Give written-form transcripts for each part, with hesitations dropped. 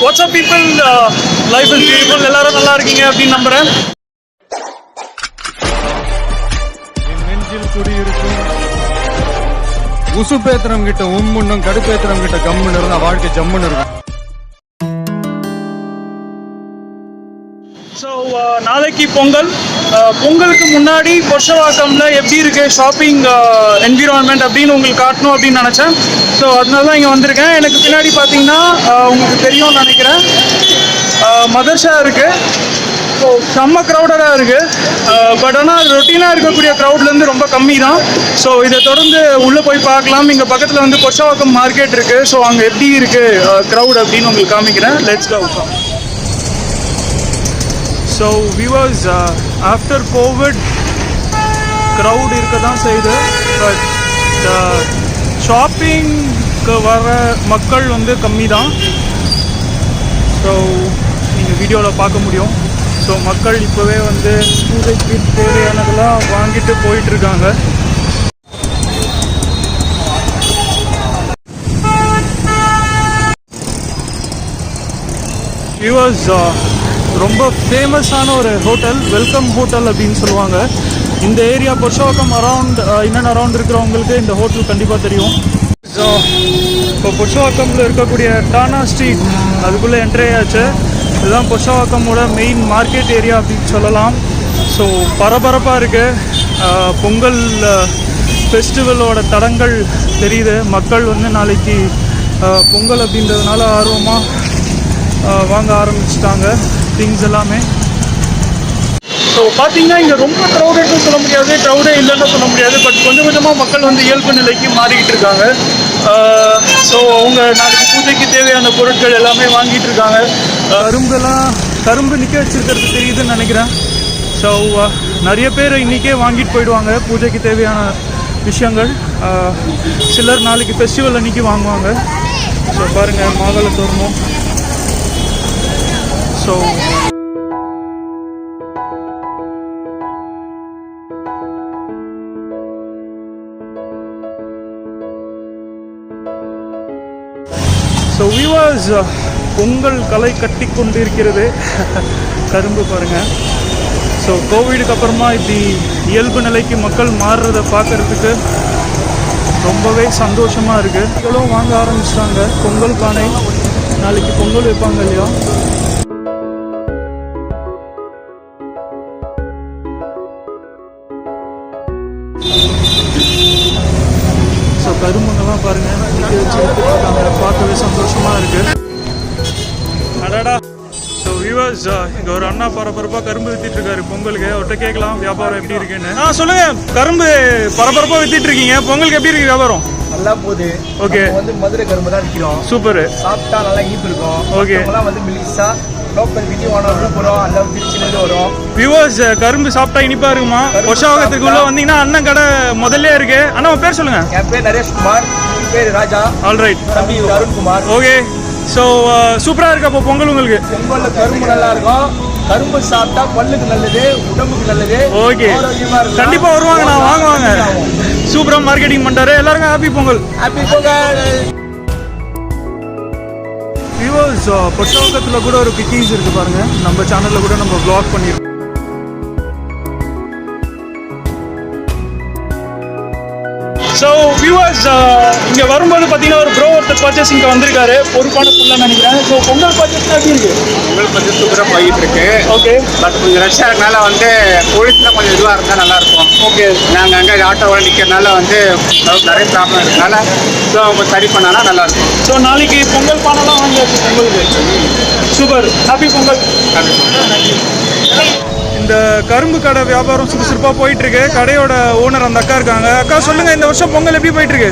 What's up people? Life is beautiful. எல்லாரும் நல்லா இருக்கீங்க அப்படின்னு நம்புறேன். நெஞ்சில் குடியிருக்கும் உசுப்பேத்திரம் கிட்ட உம்முன்னும் கடுப்பேத்திரம் கிட்ட கம்முன்னு இருந்தா வாழ்க்கை ஜம்முன்னு இருக்கும். ஸோ நாளைக்கு பொங்கல். பொங்கலுக்கு முன்னாடி பொர்ஷவாக்கம்ல எப்படி இருக்கு ஷாப்பிங் என்விரான்மெண்ட் அப்படின்னு உங்களுக்கு காட்டணும் அப்படின்னு நினச்சேன். ஸோ அதனால தான் இங்கே வந்திருக்கேன். எனக்கு பின்னாடி பார்த்தீங்கன்னா உங்களுக்கு தெரியும்னு நினைக்கிறேன், மதர்ஷா இருக்குது. ஸோ செம்ம க்ரௌடடாக இருக்குது. பட் ஆனால் ரொட்டீனாக இருக்கக்கூடிய க்ரௌட்லேருந்து ரொம்ப கம்மி தான். ஸோ இதை தொடர்ந்து உள்ளே போய் பார்க்கலாம். இங்கே பக்கத்தில் வந்து பொர்ஷவாக்கம் மார்க்கெட் இருக்குது. ஸோ அங்கே எப்படி இருக்குது க்ரௌட் அப்படின்னு உங்களுக்கு காமிக்கிறேன். Let's go. So viewers, after Covid crowd இருக்க தான் செய்யுது. பட் ஷாப்பிங்க்கு வர மக்கள் வந்து கம்மி தான். ஸோ நீங்கள் வீடியோவில் பார்க்க முடியும். ஸோ மக்கள் இப்போவே வந்து பூஜைக்கு தேவையானதெல்லாம் வாங்கிட்டு போயிட்டுருக்காங்க. வியூவர்ஸ், ரொம்ப ஃபேமஸான ஒரு ஹோட்டல், வெல்கம் ஹோட்டல் அப்படின்னு சொல்லுவாங்க. இந்த ஏரியா பொர்ஷவாக்கம் அரவுண்ட் இன்னும் அரவுண்ட் இருக்கிறவங்களுக்கு இந்த ஹோட்டல் கண்டிப்பாக தெரியும். ஸோ இப்போ பொர்ஷவாக்கமில் இருக்கக்கூடிய டானா ஸ்ட்ரீட் அதுக்குள்ளே என்ட்ரி ஆச்சு. இதுதான் பொர்ஷவாக்கமோட மெயின் மார்க்கெட் ஏரியா அப்படின்னு சொல்லலாம். ஸோ பரபரப்பாக இருக்குது. பொங்கல் ஃபெஸ்டிவலோட தடங்கள் தெரியுது. மக்கள் வந்து நாளைக்கு பொங்கல் அப்படின்றதுனால ஆர்வமாக வாங்க ஆரம்பிச்சிட்டாங்க திங்ஸ் எல்லாமே. ஸோ பார்த்தீங்கன்னா இங்கே ரொம்ப க்ரௌடட்னு சொல்ல முடியாது, க்ரௌடே இல்லைன்னு சொல்ல முடியாது. பட் கொஞ்சம் கொஞ்சமாக மக்கள் வந்து இயல்பு நிலைக்கு மாறிக்கிட்டு இருக்காங்க. ஸோ அவங்க நாளைக்கு பூஜைக்கு தேவையான பொருட்கள் எல்லாமே வாங்கிட்டு இருக்காங்க. கரும்பு நிற்க வச்சுருக்கிறது தெரியுதுன்னு நினைக்கிறேன். ஸோ நிறைய பேர் இன்றைக்கே வாங்கிட்டு போயிடுவாங்க பூஜைக்கு தேவையான விஷயங்கள். சிலர் நாளைக்கு ஃபெஸ்டிவல் அன்றைக்கி வாங்குவாங்க. ஸோ பாருங்கள், மாகல தோரணம். ஸோ வியூவர்ஸ், பொங்கல் களை கட்டி கொண்டிருக்கிறது. கரும்பு பாருங்கள். ஸோ கோவிடுக்கு அப்புறமா இப்படி இயல்பு நிலைக்கு மக்கள் மாறுறதை பார்க்குறதுக்கு ரொம்பவே சந்தோஷமாக இருக்குது. மக்களும் வாங்க ஆரம்பிச்சிட்டாங்க. பொங்கல் பானை, நாளைக்கு பொங்கல் வைப்பாங்க இல்லையா. ஸோ கரும்புங்கெல்லாம் பாருங்கள், நிற்க வச்சு எடுத்துருக்காங்க. பார்க்கவே சந்தோஷமாக இருக்குது. அடடா. ஸோ வியூவர்ஸ், இங்கே ஒரு அண்ணா பரபரப்பாக கரும்பு வித்திட்டு இருக்காரு பொங்கலுக்கு. அவர்கிட்ட கேட்கலாம் வியாபாரம் எப்படி இருக்குன்னு. சொல்லுங்கள், கரும்பு பரபரப்பாக வித்திட்டு இருக்கீங்க, பொங்கலுக்கு எப்படி இருக்கு வியாபாரம்? நல்லா போகுது. ஓகே, வந்து மதுரை கரும்பு தான் விற்கிறோம். சூப்பர். சாப்பிட்டா நல்லா இனிப்பு இருக்கும். ஓகே, வந்து மெலிசா லோக்கல் விஜயவாடா விழுப்புரம் அந்த திருச்சியிலேருந்து வரும். வியூவர்ஸ், கரும்பு சாப்பிட்டா இனிப்பா இருக்குமா? பொர்ஷவாக்கத்துக்கு உள்ள வந்தீங்கன்னா அண்ணன் கடை முதல்ல இருக்கு. அண்ணா உங்க பேர் சொல்லுங்க. என் பேர் நரேஷ்குமார், என் பேர் ராஜா. ஆல்ரைட். தம்பி அருண்குமார். ஓகே. ஸோ சூப்பராக இருக்கு அப்போ பொங்கல் உங்களுக்கு? பொங்கல் கரும்பு நல்லா இருக்கும். கரும்பு சாப்பிட்டா பல்லுக்கு நல்லது, உடம்புக்கு நல்லது. ஓகே, கண்டிப்பாக வருவாங்க, நான் வாங்குவாங்க. சூப்பராக மார்க்கெட்டிங் பண்ணுறாரு. எல்லாருக்கும் happy Pongal. Happy Pongal. Viewers, பொர்ஷவாக்கத்தில் கூட ஒரு குக்கீஸ் இருக்குது பாருங்கள். நம்ம சேனலில் கூட நம்ம வ்ளாக் பண்ணியிருக்கோம். ஸோ வியூவர்ஸ், இங்கே வரும்போது பார்த்தீங்கன்னா ஒரு ப்ரோ ஒருத்தர் பர்ச்சேஸ் இங்கே வந்திருக்காரு. பொறுப்பான பொருள்னு நினைக்கிறேன். ஸோ பொங்கல் பர்ச்சேஸ் எப்படி இருக்கு? பொங்கல் பர்ச்சேஸ் சூப்பராக போயிட்டு இருக்கு. ஓகே, பட் கொஞ்சம் ரஷ்ஷாக இருக்கனால வந்து போலீஸ்லாம் கொஞ்சம் இதுவாக இருந்தால் நல்லாயிருக்கும். ஓகே, நாங்கள் அங்கே ஆட்டோவில் நிற்கிறனால வந்து நிறைய ப்ராப்ளம் இருக்கனால ஸோ அவங்க சரி பண்ணானா நல்லாயிருக்கும். ஸோ நாளைக்கு பொங்கல் பானெல்லாம் வாங்கியாச்சு பொங்கலுக்கு. Super, happy Pongal. இந்த கரும்பு கடை வியாபாரம் சுறுசுறுப்பாக போயிட்டு இருக்கு. கடையோட ஓனர் அந்த அக்கா இருக்காங்க. அக்கா சொல்லுங்க, இந்த வருஷம் பொங்கல் எப்படி போயிட்டு இருக்கு?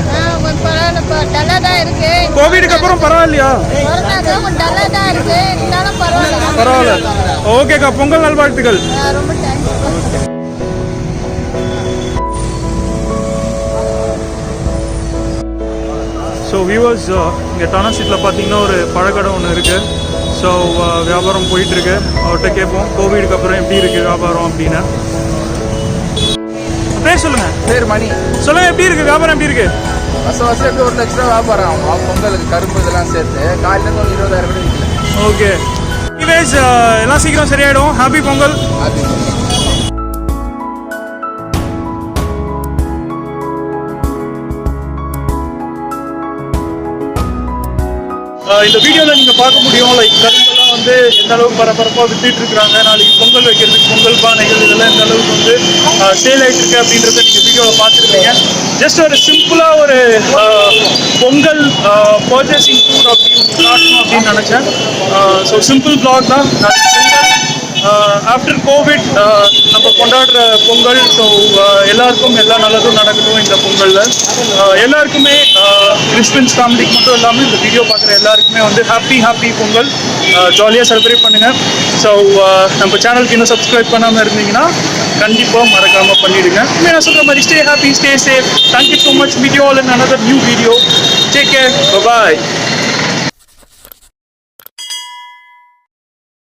கோவிடுக்கு அப்புறம் பரவாயில்லையா? பரவாயில்ல. ஓகேக்கா, பொங்கல் நல்வாழ்த்துக்கள். ஸோ வியூவர்ஸ், இங்கே டானா ஸ்ட்ரீட்டில் பார்த்தீங்கன்னா ஒரு பழக்கடை ஒன்று இருக்குது. ஸோ வியாபாரம் போயிட்டுருக்கு. அவர்கிட்ட கேட்போம் கோவிடுக்கு அப்புறம் எப்படி இருக்குது வியாபாரம் அப்படின்னு. பேர் சொல்லுங்கள். பேர் மணி. சொல்லுங்கள், எப்படி இருக்குது வியாபாரம்? எப்படி இருக்குது? வருஷம் வருஷம் எப்படி 1 லட்ச ரூபா வியாபாரம் ஆகும் பொங்கலுக்கு, கரும்பு இதெல்லாம் சேர்த்து. காலையிலேருந்து ஒரு 20,000 கூட விற்கல. ஓகே இவேஸ் எல்லாம் சீக்கிரம் சரியாயிடும். ஹாப்பி பொங்கல். இந்த வீடியோவில் நீங்கள் பார்க்க முடியும் லைக் கரும்பெல்லாம் வந்து எந்த அளவுக்கு பரபரப்பாக வித்துட்டு இருக்கிறாங்க. நாளைக்கு பொங்கல் வைக்கிறதுக்கு பொங்கல் பானைகள் இதெல்லாம் எந்த அளவுக்கு வந்து சேல் ஆகிட்டு இருக்கு அப்படின்றத நீங்கள் வீடியோவில் பார்த்துருக்கீங்க. ஜஸ்ட் ஒரு சிம்பிளாக ஒரு பொங்கல் பர்ச்சேசிங் டூர் அப்படின்னு காட்டணும் அப்படின்னு நினச்சேன். ஸோ சிம்பிள் பிளாக் தான். ஆஃப்டர் கோவிட் நம்ம கொண்டாடுற பொங்கல். ஸோ எல்லாருக்கும் எல்லா நல்லதும் நடக்கட்டும் இந்த பொங்கலில். எல்லாருக்குமே கிறிஸ்டின்ஸ் ஃபேமிலிக்கு மட்டும் இல்லாமல் இந்த வீடியோ பார்க்குற எல்லாருக்குமே வந்து ஹாப்பி பொங்கல். ஜாலியாக செலிப்ரேட் பண்ணுங்கள். ஸோ நம்ம சேனலுக்கு இன்னும் சப்ஸ்கிரைப் பண்ணாமல் இருந்தீங்கன்னா கண்டிப்பாக மறக்காமல் பண்ணிவிடுங்க. நான் சொல்கிற மாதிரி stay happy, stay safe. Thank you so much. Meet you all in another new video. Take care. Bye.